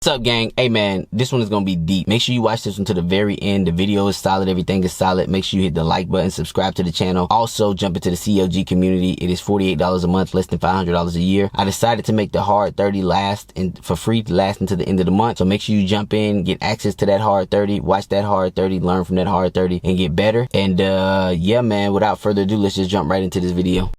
up, gang? Hey man, this one is gonna be deep. Make sure you watch this one to the very end. The video is solid, everything is solid. Make sure you hit the like button, subscribe to the channel. Also jump into the CLG community. It is $48 a month, less than $500 a year. I decided to make the hard 30 last and for free, last until the end of the month. So make sure you jump in, get access to that hard 30, watch that hard 30, learn from that hard 30 and get better. And yeah man, without further ado, let's just jump right into this video.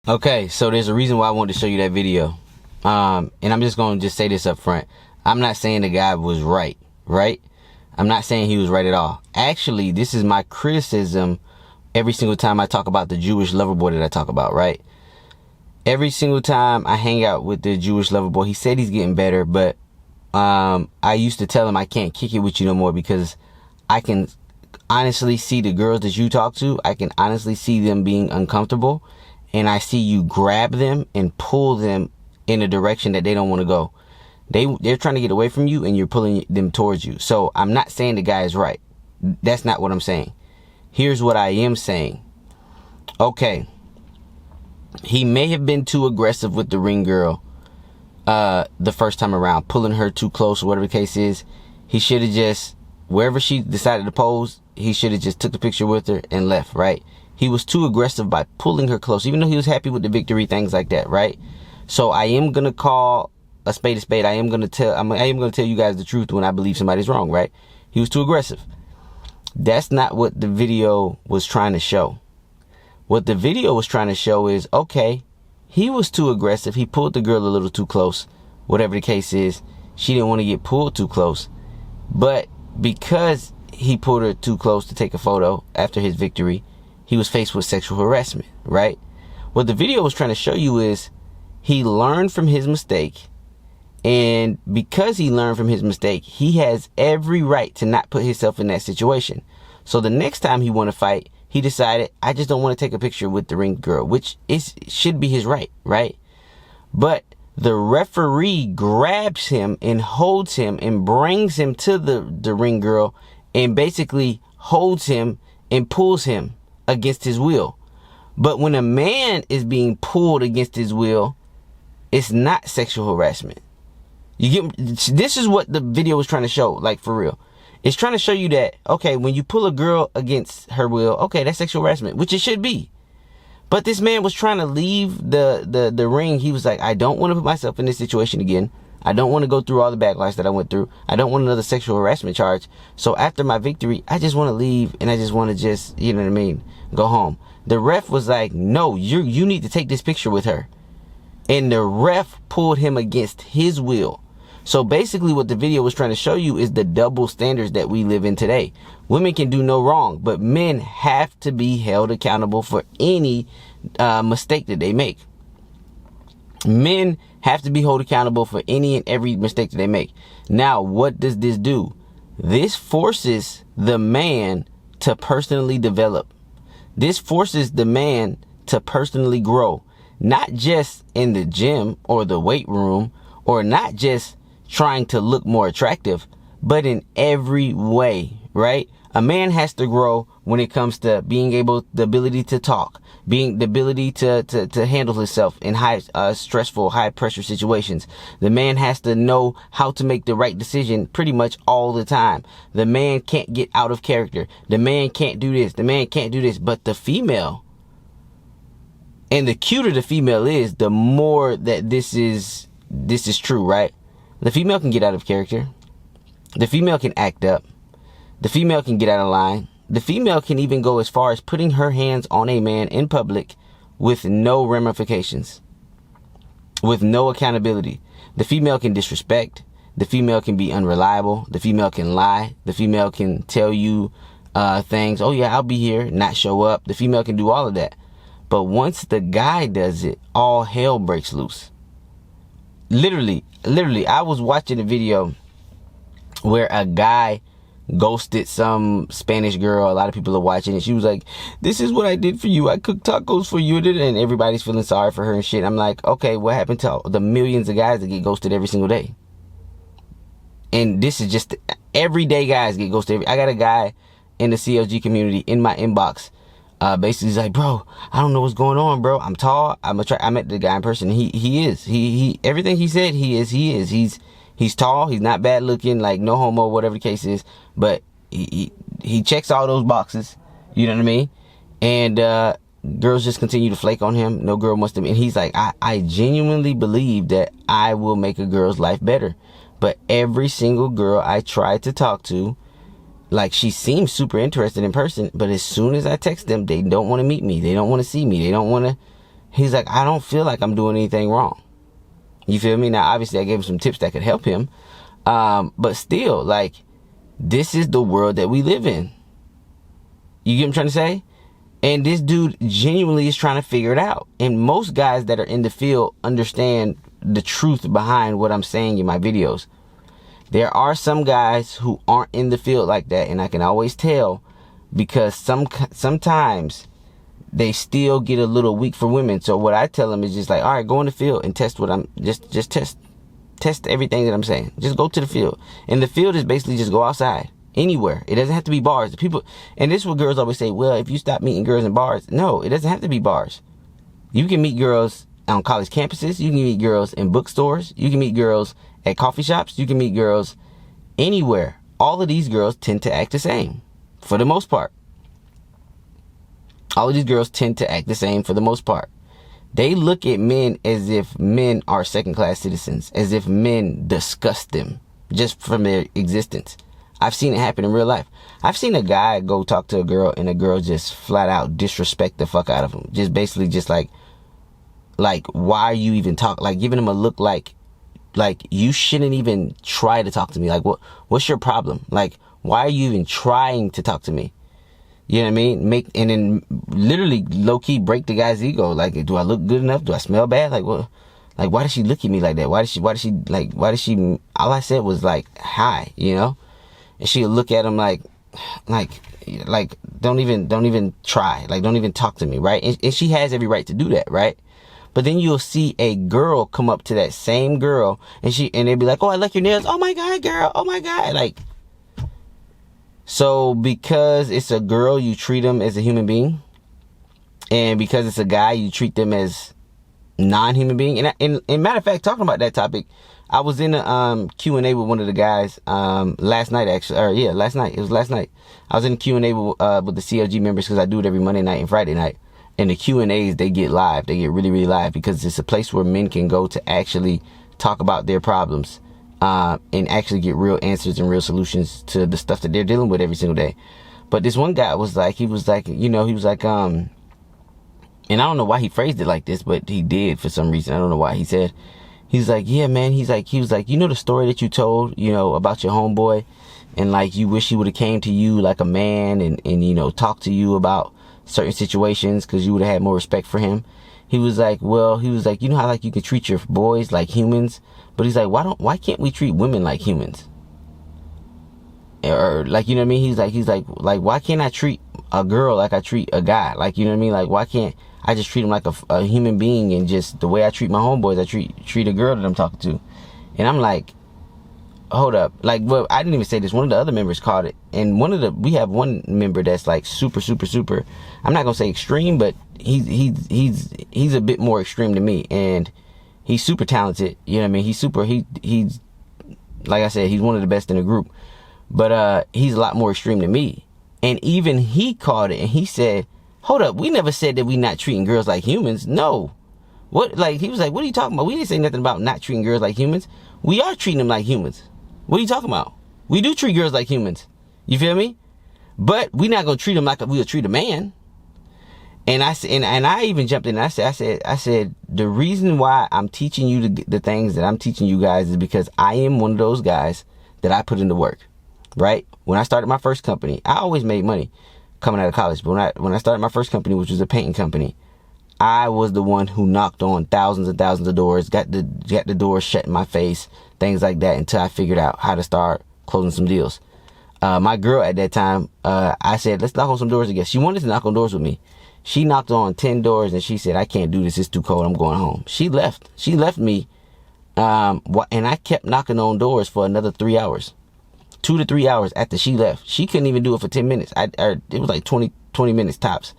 Okay, so there's a reason why I wanted to show you that video. And I'm just going to say this up front. I'm not saying the guy was right? I'm not saying he was right at all. Actually, this is my criticism every single time I talk about the Jewish lover boy that I talk about, right? Every single time I hang out with the Jewish lover boy, he said he's getting better, but I used to tell him I can't kick it with you no more because I can honestly see the girls that you talk to, I can honestly see them being uncomfortable. And I see you grab them and pull them in a direction that they don't want to go. They're trying to get away from you and you're pulling them towards you. So I'm not saying the guy is right. That's not what I'm saying. Here's what I am saying. Okay. He may have been too aggressive with the ring girl the first time around, pulling her too close or whatever the case is. He should have just, wherever she decided to pose, he should have just took the picture with her and left, right? He was too aggressive by pulling her close, even though he was happy with the victory, things like that, right? So I am going to call a spade a spade. I am going to tell you guys the truth when I believe somebody's wrong, right? He was too aggressive. That's not what the video was trying to show. What the video was trying to show is, okay, he was too aggressive. He pulled the girl a little too close. Whatever the case is, she didn't want to get pulled too close. But because he pulled her too close to take a photo after his victory, he was faced with sexual harassment, right? What the video was trying to show you is he learned from his mistake. And because he learned from his mistake, he has every right to not put himself in that situation. So the next time he want to fight, he decided, I just don't want to take a picture with the ring girl, which should be his right, right? But the referee grabs him and holds him and brings him to the ring girl and basically holds him and pulls him against his will. But when a man is being pulled against his will, it's not sexual harassment. You get, this is what the video was trying to show, like for real. It's trying to show you that, okay, when you pull a girl against her will, okay, that's sexual harassment, which it should be. But this man was trying to leave the ring. He was like, I don't want to put myself in this situation again. I don't want to go through all the backlash that I went through. I don't want another sexual harassment charge. So after my victory, I just want to leave and I just want to just, you know what I mean, go home. The ref was like, no, you need to take this picture with her. And the ref pulled him against his will. So basically what the video was trying to show you is the double standards that we live in today. Women can do no wrong, but men have to be held accountable for any mistake that they make. Men have to be held accountable for any and every mistake that they make. Now, what does this do? This forces the man to personally develop. This forces the man to personally grow. Not just in the gym or the weight room, or not just trying to look more attractive, but in every way, right? A man has to grow when it comes to the ability to talk, the ability to handle himself in stressful, high pressure situations. The man has to know how to make the right decision pretty much all the time. The man can't get out of character. The man can't do this. The man can't do this. But the female, and the cuter the female is, the more that this is true, right? The female can get out of character. The female can act up. The female can get out of line. The female can even go as far as putting her hands on a man in public with no ramifications, with no accountability. The female can disrespect. The female can be unreliable. The female can lie. The female can tell you things. Oh yeah, I'll be here, not show up. The female can do all of that. But once the guy does it, all hell breaks loose. Literally, I was watching a video where a guy ghosted some Spanish girl. A lot of people are watching it. She was like, this is what I did for you. I cooked tacos for you. And everybody's feeling sorry for her and shit. I'm like, okay, what happened to the millions of guys that get ghosted every single day? And this is just everyday guys get ghosted. I got a guy in the CLG community in my inbox. Basically, he's like, bro, I don't know what's going on, bro. I'm tall. I met the guy in person. He is everything he said. He's tall. He's not bad looking, like no homo, whatever the case is. But he checks all those boxes. You know what I mean? And girls just continue to flake on him. No girl wants to. And he's like, I genuinely believe that I will make a girl's life better. But every single girl I try to talk to, like, she seems super interested in person, but as soon as I text them, they don't want to meet me. They don't want to see me. They don't want to. He's like, I don't feel like I'm doing anything wrong. You feel me? Now, obviously, I gave him some tips that could help him. But still, like, this is the world that we live in. You get what I'm trying to say? And this dude genuinely is trying to figure it out. And most guys that are in the field understand the truth behind what I'm saying in my videos. There are some guys who aren't in the field like that, and I can always tell because sometimes they still get a little weak for women. So what I tell them is just like, all right, go in the field and test what I'm just test everything that I'm saying. Just go to the field. And the field is basically just go outside anywhere. It doesn't have to be bars. The people, and this is what girls always say, well, if you stop meeting girls in bars, no, it doesn't have to be bars. You can meet girls on college campuses. You can meet girls in bookstores. You can meet girls at coffee shops. You can meet girls anywhere. All of these girls tend to act the same for the most part. All of these girls tend to act the same for the most part. They look at men as if men are second-class citizens, as if men disgust them just from their existence. I've seen it happen in real life. I've seen a guy go talk to a girl and a girl just flat out disrespect the fuck out of him. Just basically just like why are you even talking? Like giving him a look like you shouldn't even try to talk to me. Like what's your problem? Like why are you even trying to talk to me? You know what I mean? And then literally low key break the guy's ego. Like, do I look good enough? Do I smell bad? Like what? Like why does she look at me like that? Why does she all I said was like hi, you know? And she'll look at him like don't even try. Like don't even talk to me, right? And she has every right to do that, right? But then you'll see a girl come up to that same girl and they'll be like, oh, I like your nails. Oh my God, girl. Oh my God. Like, so because it's a girl, you treat them as a human being. And because it's a guy, you treat them as non-human being. And matter of fact, talking about that topic, I was in a Q&A with one of the guys last night, actually. Or yeah, last night. It was last night. I was in a Q&A with the CLG members because I do it every Monday night and Friday night. And the Q&As, they get live. They get really, really live because it's a place where men can go to actually talk about their problems and actually get real answers and real solutions to the stuff that they're dealing with every single day. But this one guy was like, and I don't know why he phrased it like this, but he did for some reason. I don't know why. He's like, yeah, man. He was like, you know the story that you told, about your homeboy, and like you wish he would have came to you like a man and talked to you about certain situations because you would have had more respect for him. He was like, you know how like you can treat your boys like humans, but he's like, why can't we treat women like humans? Or like, you know what I mean? He's like, why can't I treat a girl like I treat a guy? Like, you know what I mean? Like, why can't I just treat him like a human being, and just the way I treat my homeboys, I treat a girl that I'm talking to. And I'm like, hold up. Like, well, I didn't even say this. One of the other members caught it. And we have one member that's like super, I'm not going to say extreme, but he's a bit more extreme than me. And he's super talented. You know what I mean? He's, like I said, he's one of the best in the group. But he's a lot more extreme than me. And even he caught it and he said, hold up, we never said that we not treating girls like humans. No. What, like, he was like, what are you talking about? We didn't say nothing about not treating girls like humans. We are treating them like humans. What are you talking about? We do treat girls like humans. You feel me? But we not gonna treat them like we would treat a man. And I even jumped in and I said, the reason why I'm teaching you the things that I'm teaching you guys is because I am one of those guys that I put into work, right? When I started my first company, I always made money coming out of college. But when I started my first company, which was a painting company, I was the one who knocked on thousands and thousands of doors, got the doors shut in my face, things like that, until I figured out how to start closing some deals. My girl at that time, I said, let's knock on some doors together. She wanted to knock on doors with me. She knocked on 10 doors and she said, I can't do this. It's too cold. I'm going home. She left me. And I kept knocking on doors for another 3 hours, 2 to 3 hours after she left. She couldn't even do it for 10 minutes. It was like 20 minutes tops.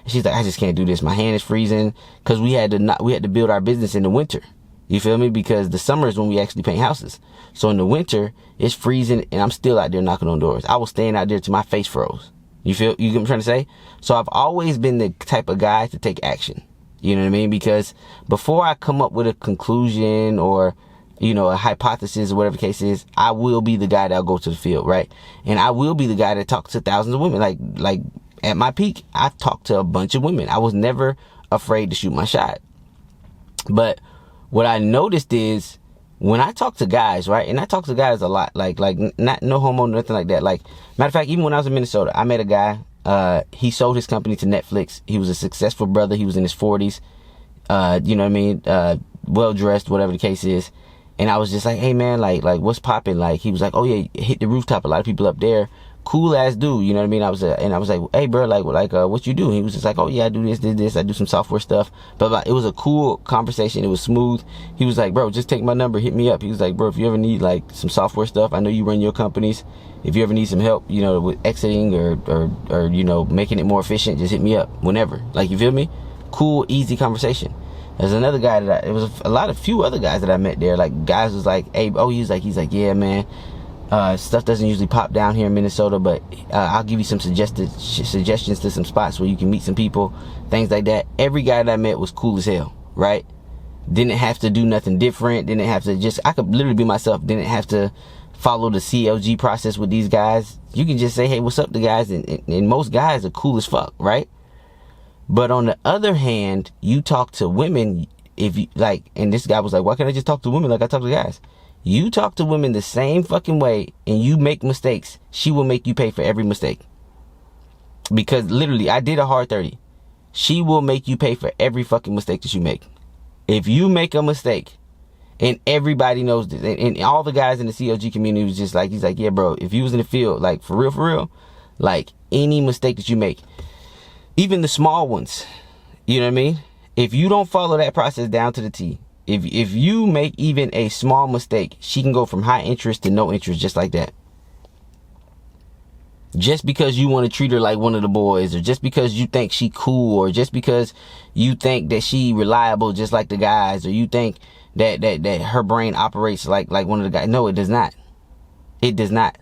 She's like, I just can't do this. My hand is freezing, because we had to build our business in the winter. You feel me? Because the summer is when we actually paint houses. So in the winter, it's freezing and I'm still out there knocking on doors. I was staying out there till my face froze. You get what I'm trying to say? So I've always been the type of guy to take action. You know what I mean? Because before I come up with a conclusion or, you know, a hypothesis or whatever the case is, I will be the guy that'll go to the field, right? And I will be the guy that talks to thousands of women. Like at my peak, I've talked to a bunch of women. I was never afraid to shoot my shot. But what I noticed is when I talk to guys, right? And I talk to guys a lot, like not no homo, nothing like that. Like, matter of fact, even when I was in Minnesota, I met a guy. He sold his company to Netflix. He was a successful brother. He was in his 40s. You know what I mean? Well dressed, whatever the case is. And I was just like, hey man, like what's popping? Like, he was like, oh yeah, hit the rooftop. A lot of people up there. Cool ass dude, you know what I mean? I was like, hey bro, like what you do? He was just like, oh yeah, I do this, I do some software stuff. But it was a cool conversation. It was smooth. He was like, bro, just take my number, hit me up. He was like, bro, if you ever need like some software stuff, I know you run your companies. If you ever need some help, you know, with exiting or you know, making it more efficient, just hit me up whenever. Like, you feel me? Cool, easy conversation. There's another guy it was a few other guys that I met there. Like, guys was like, hey, oh, he's like, yeah, man. Stuff doesn't usually pop down here in Minnesota, but I'll give you some suggestions to some spots where you can meet some people, things like that. Every guy that I met was cool as hell, right? Didn't have to do nothing different. Didn't have to I could literally be myself. Didn't have to follow the CLG process with these guys. You can just say, hey, what's up to guys? And most guys are cool as fuck, right? But on the other hand, you talk to women, if you like, and this guy was like, why can't I just talk to women like I talk to guys? You talk to women the same fucking way and you make mistakes, she will make you pay for every mistake. Because literally, I did a hard 30. She will make you pay for every fucking mistake that you make. If you make a mistake, and everybody knows this, and all the guys in the CLG community was just like, he's like, yeah, bro, if you was in the field, like, for real, like, any mistake that you make, even the small ones, you know what I mean? If you don't follow that process down to the T, if you make even a small mistake, she can go from high interest to no interest just like that. Just because you want to treat her like one of the boys, or just because you think she cool, or just because you think that she reliable just like the guys, or you think that her brain operates like one of the guys. No, it does not. It does not.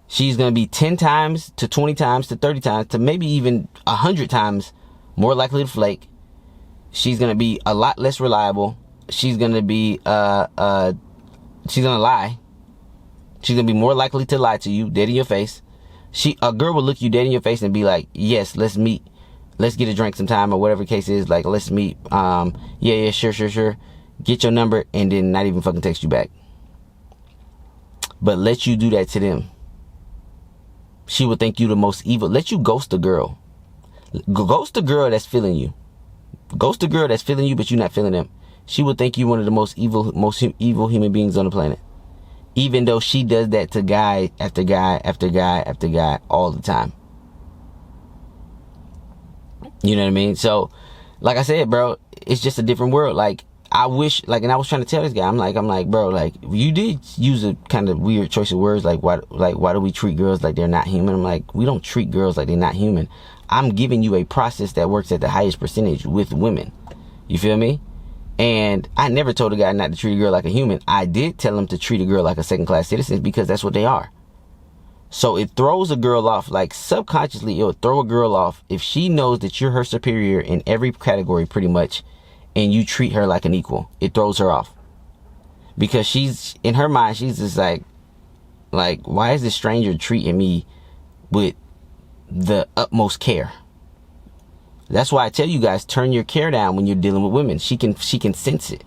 She's going to be 10 times to 20 times to 30 times to maybe even 100 times more likely to flake. She's going to be a lot less reliable. She's going to be, she's going to lie. She's going to be more likely to lie to you, dead in your face. A girl will look you dead in your face and be like, yes, let's meet. Let's get a drink sometime, or whatever the case is. Like, let's meet. Yeah, sure. Get your number, and then not even fucking text you back. But let you do that to them. She would think you the most evil. Let you ghost a girl. Ghost a girl that's feeling you. Ghost a girl that's feeling you, but you're not feeling them. She would think you one of the most evil human beings on the planet. Even though she does that to guy after guy after guy after guy all the time. You know what I mean? So, like I said, bro, it's just a different world. Like, I wish, like, and I was trying to tell this guy, I'm like, bro, like, you did use a kind of weird choice of words, like, why do we treat girls like they're not human? I'm like, we don't treat girls like they're not human. I'm giving you a process that works at the highest percentage with women. You feel me? And I never told a guy not to treat a girl like a human. I did tell him to treat a girl like a second-class citizen, because that's what they are. So it throws a girl off, like, subconsciously, it will throw a girl off if she knows that you're her superior in every category pretty much, and you treat her like an equal. It throws her off. Because she's, in her mind, she's just like, why is this stranger treating me with the utmost care? That's why I tell you guys, turn your care down when you're dealing with women. She can sense it.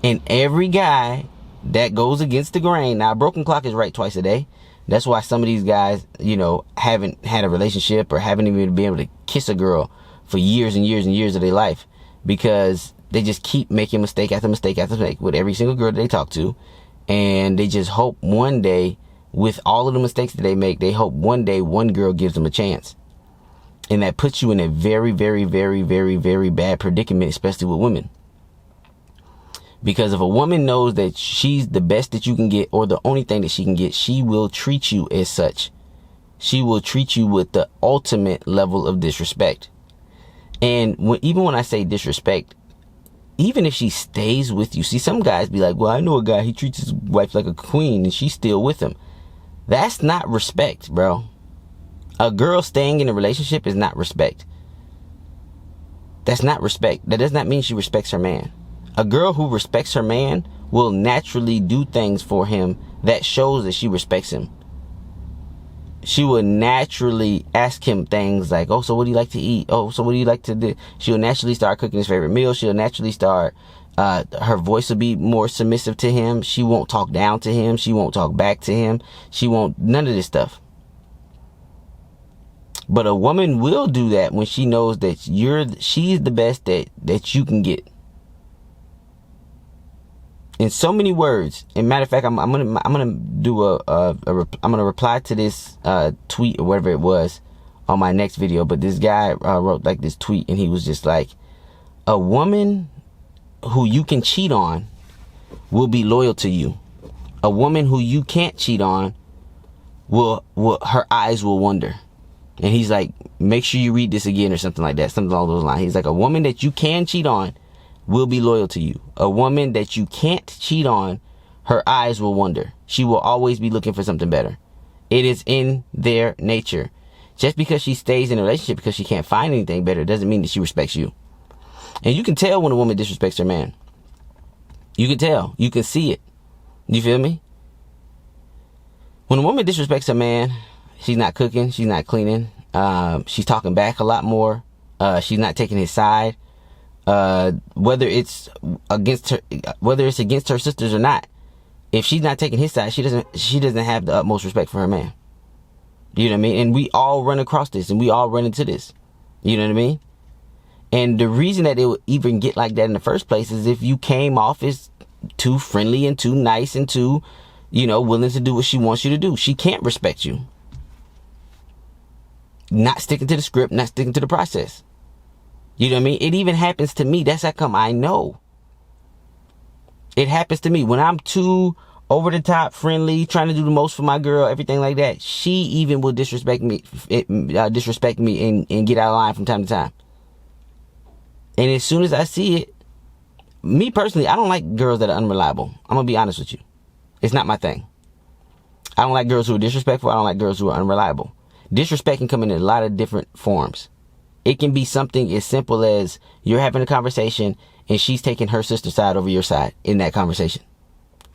And every guy that goes against the grain, now a broken clock is right twice a day. That's why some of these guys, you know, haven't had a relationship or haven't even been able to kiss a girl for years and years and years of their life, because they just keep making mistake after mistake after mistake with every single girl that they talk to. And they just hope one day, with all of the mistakes that they make, they hope one day one girl gives them a chance. And that puts you in a very, very, very, very, very bad predicament, especially with women. Because if a woman knows that she's the best that you can get, or the only thing that she can get, she will treat you as such. She will treat you with the ultimate level of disrespect. And even when I say disrespect, even if she stays with you, see, some guys be like, well, I know a guy, he treats his wife like a queen and she's still with him. That's not respect, bro. A girl staying in a relationship is not respect. That's not respect. That does not mean she respects her man. A girl who respects her man will naturally do things for him that shows that she respects him. She will naturally ask him things like, oh, so what do you like to eat? Oh, so what do you like to do? She'll naturally start cooking his favorite meal. She'll naturally start, her voice will be more submissive to him. She won't talk down to him. She won't talk back to him. She won't, none of this stuff. But a woman will do that when she knows that she's the best that you can get. In so many words. And matter of fact, I'm gonna do I'm gonna reply to this tweet or whatever it was on my next video. But this guy wrote like this tweet, and he was just like, a woman who you can cheat on will be loyal to you. A woman who you can't cheat on will her eyes will wander. And he's like, make sure you read this again or something like that, something along those lines. He's like, a woman that you can cheat on will be loyal to you. A woman that you can't cheat on, her eyes will wander. She will always be looking for something better. It is in their nature. Just because she stays in a relationship because she can't find anything better doesn't mean that she respects you. And you can tell when a woman disrespects her man. You can tell. You can see it. You feel me? When a woman disrespects her man, she's not cooking, she's not cleaning, she's talking back a lot more, she's not taking his side. Whether it's against her sisters or not, if she's not taking his side, she doesn't have the utmost respect for her man. You know what I mean? And we all run across this, and we all run into this. You know what I mean? And the reason that it would even get like that in the first place is if you came off as too friendly and too nice and too, you know, willing to do what she wants you to do. She can't respect you. Not sticking to the script, not sticking to the process. You know what I mean? It even happens to me. That's how come I know. It happens to me when I'm too over the top, friendly, trying to do the most for my girl, everything like that. She even will disrespect me and get out of line from time to time. And as soon as I see it, me personally, I don't like girls that are unreliable. I'm gonna be honest with you. It's not my thing. I don't like girls who are disrespectful. I don't like girls who are unreliable. Disrespect can come in a lot of different forms. It can be something as simple as you're having a conversation and she's taking her sister's side over your side in that conversation.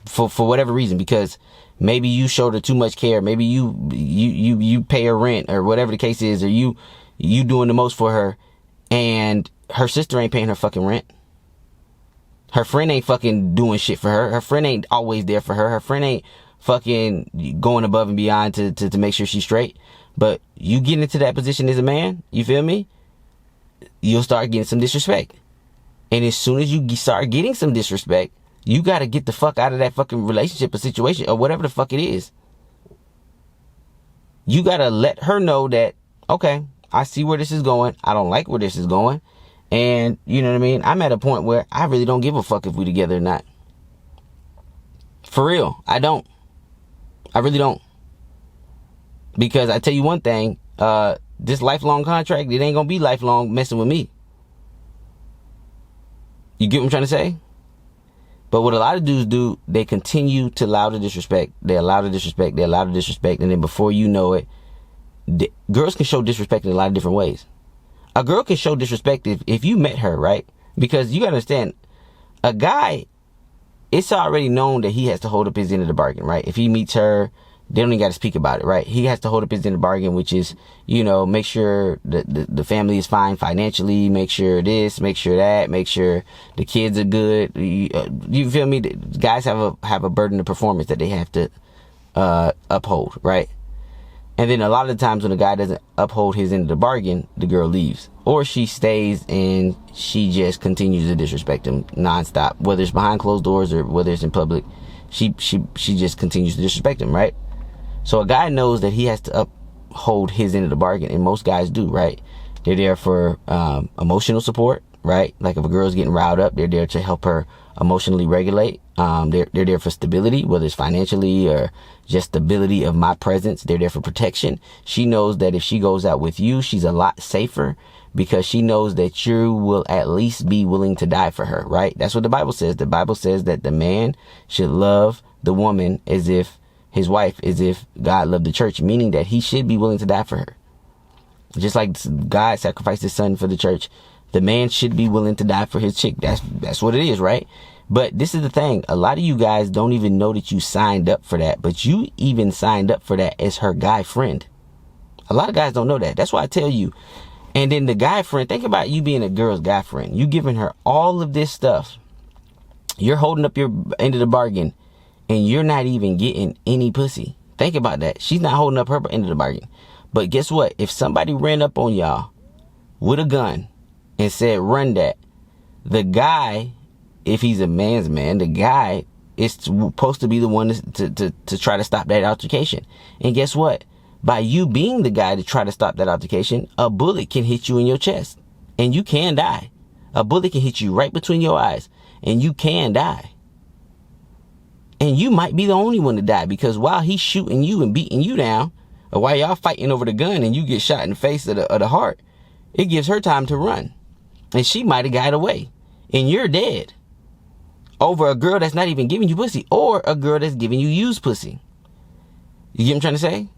For whatever reason, because maybe you showed her too much care. Maybe you pay her rent or whatever the case is, or you doing the most for her, and her sister ain't paying her fucking rent. Her friend ain't fucking doing shit for her. Her friend ain't always there for her. Her friend ain't fucking going above and beyond to make sure she's straight. But you get into that position as a man, you feel me? You'll start getting some disrespect. And as soon as you start getting some disrespect, you got to get the fuck out of that fucking relationship or situation or whatever the fuck it is. You got to let her know that, okay, I see where this is going. I don't like where this is going. And you know what I mean? I'm at a point where I really don't give a fuck if we together or not. For real, I don't. I really don't. Because I tell you one thing, this lifelong contract, it ain't gonna be lifelong messing with me. You get what I'm trying to say? But what a lot of dudes do, they continue to allow the disrespect. They allow the disrespect. They allow the disrespect. And then before you know it, girls can show disrespect in a lot of different ways. A girl can show disrespect if you met her, right? Because you gotta understand, a guy, it's already known that he has to hold up his end of the bargain, right? If he meets her, they don't even got to speak about it, right? He has to hold up his end of the bargain, which is, you know, make sure the family is fine financially, make sure this, make sure that, make sure the kids are good. You feel me? Guys have a burden of performance that they have to uphold, right? And then a lot of the times when a guy doesn't uphold his end of the bargain, the girl leaves. Or she stays and she just continues to disrespect him nonstop. Whether it's behind closed doors or whether it's in public, she just continues to disrespect him, right? So a guy knows that he has to uphold his end of the bargain, and most guys do, right? They're there for emotional support, right? Like if a girl's getting riled up, they're there to help her emotionally regulate. They're there for stability, whether it's financially or just stability of my presence. They're there for protection. She knows that if she goes out with you, she's a lot safer because she knows that you will at least be willing to die for her, right? That's what the Bible says. The Bible says that the man should love the woman as if his wife, as if God loved the church, meaning that he should be willing to die for her. Just like God sacrificed his son for the church, the man should be willing to die for his chick. That's what it is, right? But this is the thing. A lot of you guys don't even know that you signed up for that, but you even signed up for that as her guy friend. A lot of guys don't know that. That's why I tell you. And then the guy friend, think about you being a girl's guy friend. You giving her all of this stuff. You're holding up your end of the bargain and you're not even getting any pussy. Think about that. She's not holding up her end of the bargain. But guess what? If somebody ran up on y'all with a gun and said, run that, the guy, if he's a man's man, the guy is supposed to be the one to try to stop that altercation. And guess what? By you being the guy to try to stop that altercation, a bullet can hit you in your chest and you can die. A bullet can hit you right between your eyes and you can die. And you might be the only one to die because while he's shooting you and beating you down, or while y'all fighting over the gun and you get shot in the face of the heart, it gives her time to run. And she might have got away. And you're dead. Over a girl that's not even giving you pussy. Or a girl that's giving you used pussy. You get what I'm trying to say?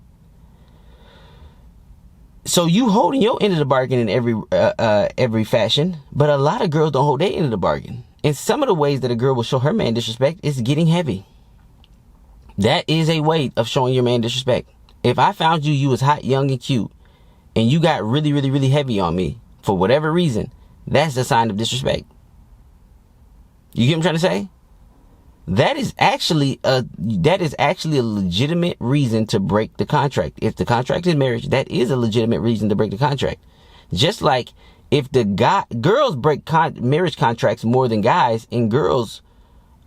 So you holding your end of the bargain in every fashion. But a lot of girls don't hold their end of the bargain. And some of the ways that a girl will show her man disrespect is getting heavy. That is a way of showing your man disrespect. If I found you was hot, young, and cute, and you got really, really, really heavy on me for whatever reason, that's a sign of disrespect. You get what I'm trying to say? That is actually a legitimate reason to break the contract. If the contract is marriage, that is a legitimate reason to break the contract. Just like if girls break marriage contracts more than guys, and girls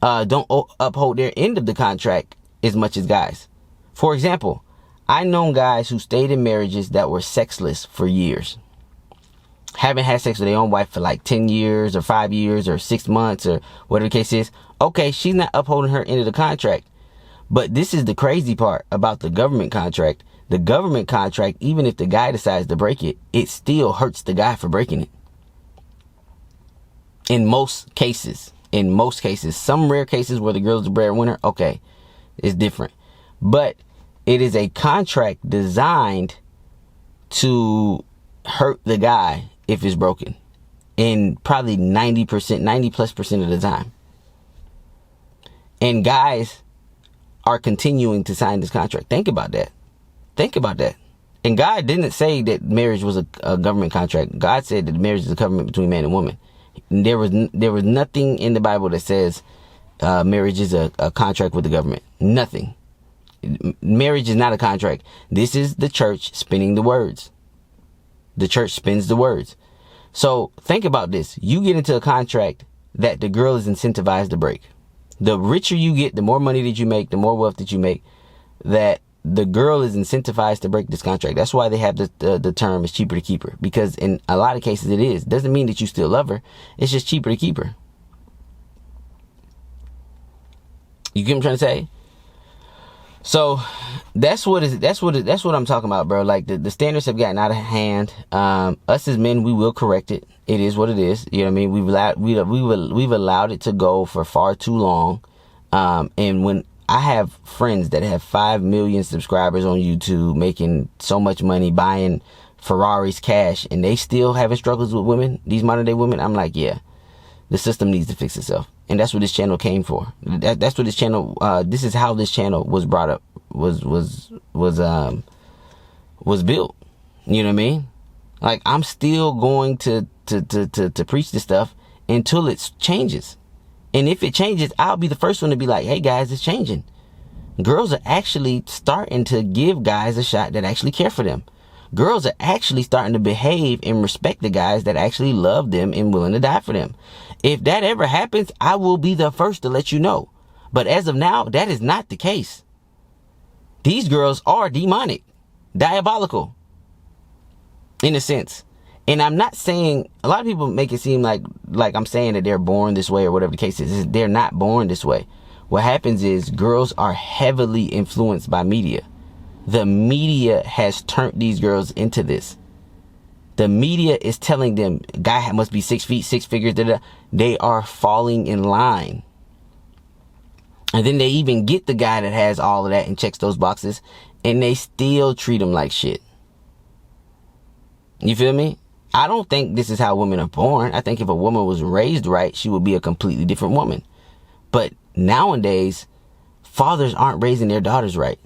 don't uphold their end of the contract as much as guys. For example, I known guys who stayed in marriages that were sexless for years. Haven't had sex with their own wife for like 10 years or 5 years or 6 months or whatever the case is. Okay, she's not upholding her end of the contract. But this is the crazy part about the government contract. The government contract, even if the guy decides to break it, it still hurts the guy for breaking it. In most cases. Some rare cases where the girl's the breadwinner, okay, it's different. But it is a contract designed to hurt the guy if it's broken. In probably 90% of the time. And guys are continuing to sign this contract. Think about that. And God didn't say that marriage was a government contract. God said that marriage is a covenant between man and woman. There was nothing in the Bible that says marriage is a contract with the government. Nothing. Marriage is not a contract. This is the church spinning the words. The church spins the words. So think about this. You get into a contract that the girl is incentivized to break. The richer you get, the more money that you make, the more wealth that you make, that the girl is incentivized to break this contract. That's why they have the term "it's cheaper to keep her," because in a lot of cases it is. Doesn't mean that you still love her. It's just cheaper to keep her. You get what I'm trying to say? So that's what I'm talking about, bro. Like the standards have gotten out of hand. Us as men, we will correct it. It is what it is. You know what I mean? We've allowed it to go for far too long. And when I have friends that have 5 million subscribers on YouTube, making so much money, buying Ferraris cash, and they still having struggles with women, these modern day women, I'm like, yeah, the system needs to fix itself. And that's what this channel came for. That's what this channel, this is how this channel was brought up, was built. You know what I mean? Like, I'm still going to preach this stuff until it changes. And if it changes, I'll be the first one to be like, hey guys, it's changing. Girls are actually starting to give guys a shot that actually care for them. Girls are actually starting to behave and respect the guys that actually love them and willing to die for them. If that ever happens, I will be the first to let you know. But as of now, that is not the case. These girls are demonic, diabolical, in a sense. And I'm not saying, a lot of people make it seem like I'm saying that they're born this way or whatever the case is. They're not born this way. What happens is girls are heavily influenced by media. The media has turned these girls into this. The media is telling them, guy must be 6 feet, 6 figures. They are falling in line. And then they even get the guy that has all of that and checks those boxes, and they still treat him like shit. You feel me? I don't think this is how women are born. I think if a woman was raised right, she would be a completely different woman. But nowadays, fathers aren't raising their daughters right.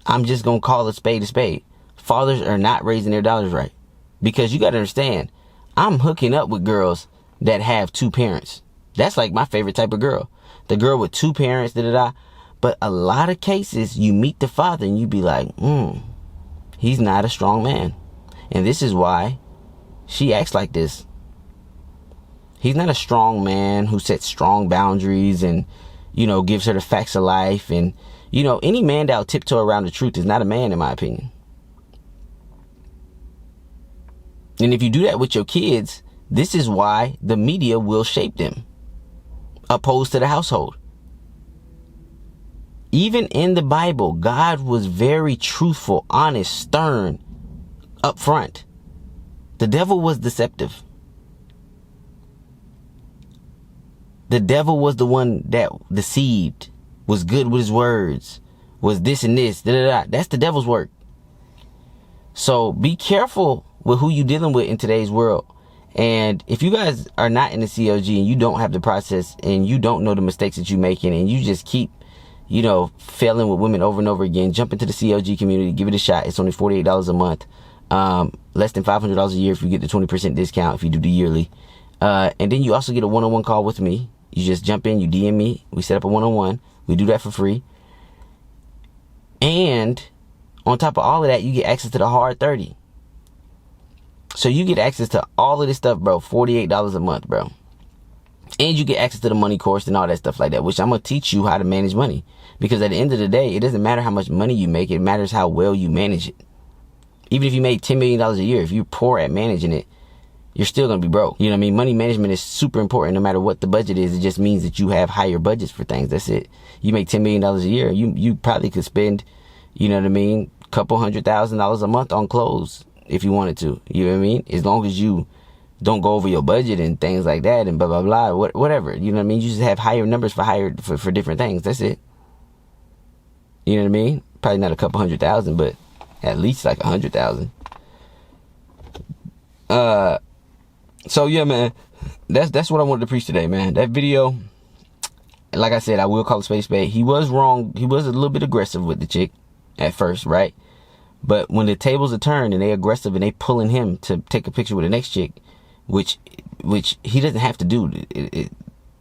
I'm just going to call a spade a spade. Fathers are not raising their daughters right. Because you got to understand, I'm hooking up with girls that have 2 parents. That's like my favorite type of girl. The girl with 2 parents, But a lot of cases, you meet the father and you be like, he's not a strong man. And this is why she acts like this. He's not a strong man who sets strong boundaries and, gives her the facts of life. And, any man that'll tiptoe around the truth is not a man, in my opinion. And if you do that with your kids, this is why the media will shape them, opposed to the household. Even in the Bible, God was very truthful, honest, stern, upfront. The devil was deceptive. The devil was the one that deceived, was good with his words, was this and this. That's the devil's work. So be careful with who you're dealing with in today's world. And if you guys are not in the CLG and you don't have the process and you don't know the mistakes that you're making and you just keep, failing with women over and over again, jump into the CLG community, give it a shot. It's only $48 a month. Less than $500 a year if you get the 20% discount if you do the yearly. And then you also get a one-on-one call with me. You just jump in, you DM me, we set up a one-on-one. We do that for free. And on top of all of that, you get access to the Hard 30. So you get access to all of this stuff, bro. $48 a month, bro. And you get access to the money course and all that stuff like that, which I'm going to teach you how to manage money. Because at the end of the day, it doesn't matter how much money you make. It matters how well you manage it. Even if you made $10 million a year, if you're poor at managing it, you're still going to be broke. You know what I mean? Money management is super important no matter what the budget is. It just means that you have higher budgets for things. That's it. You make $10 million a year. You probably could spend, you know what I mean, a couple $100,000 a month on clothes if you wanted to. You know what I mean? As long as you don't go over your budget and things like that and blah, blah, blah, whatever. You know what I mean? You just have higher numbers for different things. That's it. You know what I mean? Probably not a couple $100,000, but at least like 100,000. So yeah, man, that's what I wanted to preach today, man. That video, like I said, I will call it spade a spade. He was wrong. He was a little bit aggressive with the chick at first, right? But when the tables are turned and they aggressive and they pulling him to take a picture with the next chick, which he doesn't have to do.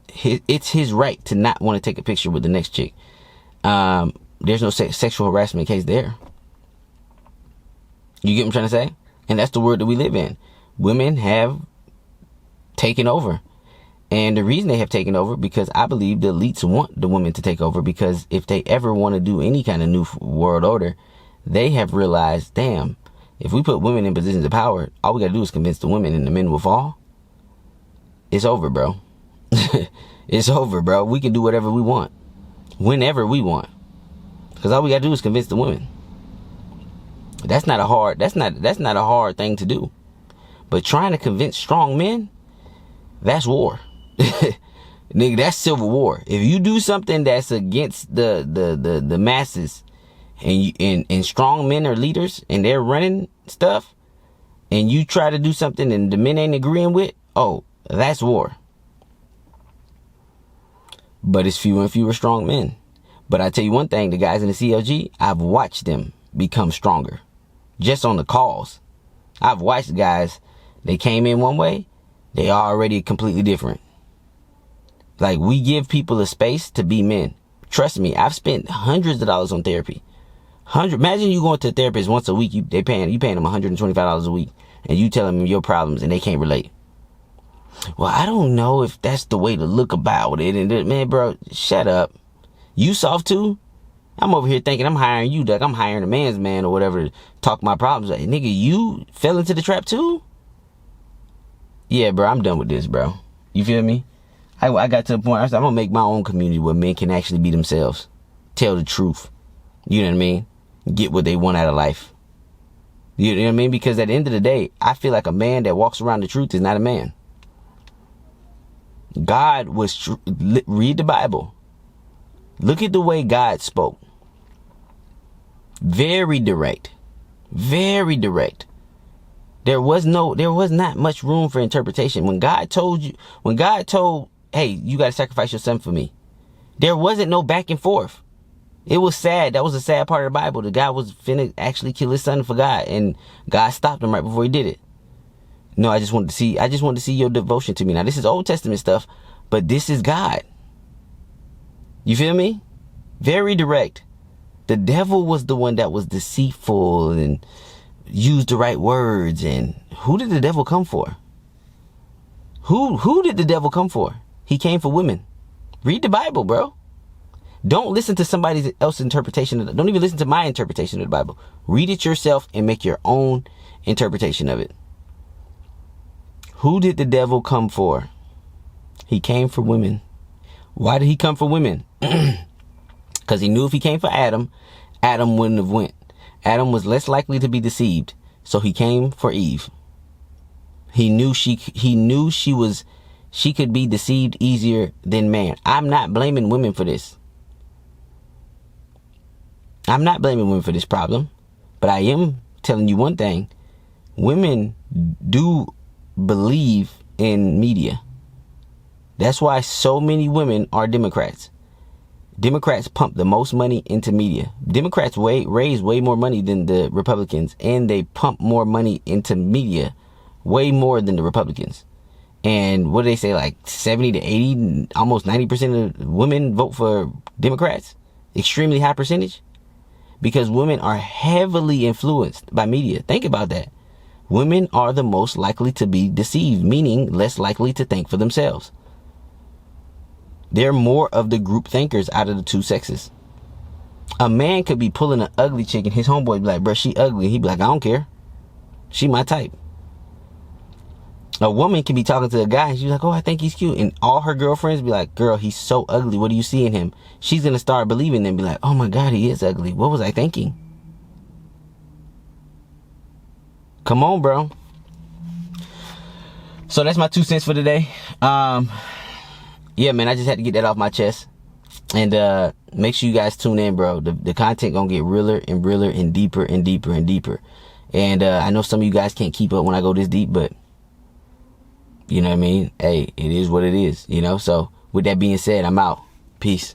It's his right to not want to take a picture with the next chick. There's no sexual harassment case there. You get what I'm trying to say? And that's the world that we live in. Women have taken over. And the reason they have taken over, because I believe the elites want the women to take over, because if they ever want to do any kind of new world order, they have realized, damn, if we put women in positions of power, all we got to do is convince the women and the men will fall. It's over, bro. It's over, bro. We can do whatever we want, whenever we want, because all we got to do is convince the women. That's not a hard thing to do. But trying to convince strong men, that's war. Nigga, that's civil war. If you do something that's against the masses, and strong men are leaders and they're running stuff, and you try to do something and the men ain't agreeing with, oh, that's war. But it's fewer and fewer strong men. But I tell you one thing, the guys in the CLG, I've watched them become stronger. Just on the calls. I've watched guys, they came in one way, they are already completely different. Like, we give people a space to be men. Trust me, I've spent hundreds of dollars on therapy. Imagine you going to a therapist once a week, you paying them $125 a week, and you telling them your problems and they can't relate. Well, I don't know if that's the way to look about it. And man, bro, shut up. You soft too? I'm over here thinking I'm hiring you, like I'm hiring a man's man or whatever to talk my problems. Like, nigga, you fell into the trap too? Yeah, bro, I'm done with this, bro. You feel me? I got to the point, I said, I'm going to make my own community where men can actually be themselves. Tell the truth. You know what I mean? Get what they want out of life. You know what I mean? Because at the end of the day, I feel like a man that walks around the truth is not a man. God was, read the Bible. Look at the way God spoke. Very direct. Very direct. There was not much room for interpretation. When God told, hey, you got to sacrifice your son for me, there wasn't no back and forth. It was sad. That was a sad part of the Bible. The guy was finna actually kill his son for God, and God stopped him right before he did it. No, I just wanted to see your devotion to me. Now, this is Old Testament stuff, but this is God. You feel me? Very direct. The devil was the one that was deceitful and used the right words. And who did the devil come for? Who did the devil come for? He came for women. Read the Bible, bro. Don't listen to somebody else's interpretation. Don't even listen to my interpretation of the Bible. Read it yourself and make your own interpretation of it. Who did the devil come for? He came for women. Why did he come for women? Because he knew if he came for Adam, Adam wouldn't have went. Adam was less likely to be deceived, so he came for Eve. He knew she could be deceived easier than man. I'm not blaming women for this. I'm not blaming women for this problem, but I am telling you one thing. Women do believe in media. That's why so many women are Democrats. Democrats pump the most money into media. Democrats raise way more money than the Republicans, and they pump more money into media, way more than the Republicans. And what do they say, like 70 to 80, almost 90% of women vote for Democrats? Extremely high percentage. Because women are heavily influenced by media. Think about that. Women are the most likely to be deceived, meaning less likely to think for themselves. They're more of the group thinkers out of the two sexes. A man could be pulling an ugly chick and his homeboy be like, bruh, she ugly. He'd be like, I don't care. She my type. A woman can be talking to a guy and she's like, oh, I think he's cute. And all her girlfriends be like, girl, he's so ugly. What do you see in him? She's going to start believing and be like, oh my God, he is ugly. What was I thinking? Come on, bro. So that's my 2 cents for today. Yeah, man, I just had to get that off my chest. And make sure you guys tune in, bro. The content gonna get realer and realer and deeper and deeper and deeper. And I know some of you guys can't keep up when I go this deep, but you know what I mean? Hey, it is what it is, you know? So with that being said, I'm out. Peace.